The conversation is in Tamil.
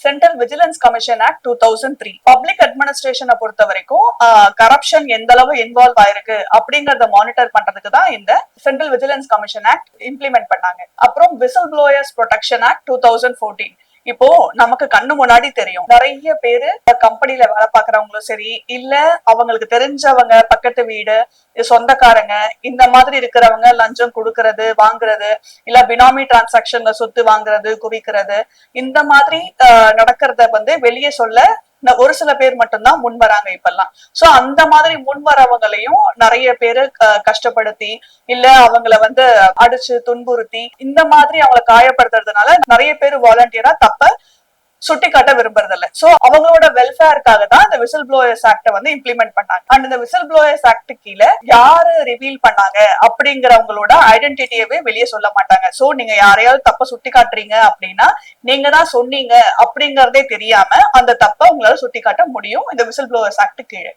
Central vigilance commission act 2003 public அட்மினிஸ்ட்ரேஷனை பொறுத்த வரைக்கும் கரப்ஷன் எந்த அளவு இன்வால்வ் ஆயிருக்கு அப்படிங்கறத மானிட்டர் பண்றதுக்கு தான் இந்த central vigilance commission act implement பண்ணாங்க. அப்புறம் விசில் ப்ளோயர்ஸ் ப்ரொடெக்ஷன் ஆக்ட் 2014. இப்போ நமக்கு கண்ணு முன்னாடி தெரியும் நிறைய பேரு கம்பெனில வேலை பாக்குறவங்களும் சரி, இல்ல அவங்களுக்கு தெரிஞ்சவங்க, பக்கத்து வீடு, சொந்தக்காரங்க, இந்த மாதிரி இருக்கிறவங்க லஞ்சம் கொடுக்கறது, வாங்குறது, இல்ல பினாமி டிரான்சாக்சன்ல சொத்து வாங்குறது, குவிக்கிறது, இந்த மாதிரி நடக்கிறத வெளியே சொல்ல ஒரு சில பேர் மட்டும்தான் முன் வராங்க இப்பெல்லாம். சோ அந்த மாதிரி முன் வரவங்களையும் நிறைய பேரு கஷ்டப்படுத்தி, இல்ல அவங்கள அடிச்சு துன்புறுத்தி, இந்த மாதிரி அவங்களை காயப்படுத்துறதுனால நிறைய பேர் வாலண்டியரா தப்ப சுட்டி காட்ட விரும்புறதில்ல. சோ அவங்களோட வெல்ஃபேருக்காக தான் இந்த விசில் ப்ளோயர்ஸ் ஆக்ட இம்ப்ளிமெண்ட் பண்ணாங்க. அண்ட் இந்த விசில் ப்ளோயர்ஸ் ஆக்ட் கீழே யாரு ரிவீல் பண்ணாங்க அப்படிங்கிறவங்களோட ஐடென்டிட்டியவே வெளியே சொல்ல மாட்டாங்க. சோ நீங்க யாரையாவது தப்ப சுட்டி காட்டுறீங்க அப்படின்னா நீங்க தான் சொன்னீங்க அப்படிங்கறதே தெரியாம அந்த தப்ப உங்களால சுட்டி காட்ட முடியும் இந்த விசில் ப்ளோயர்ஸ் ஆக்ட் கீழே.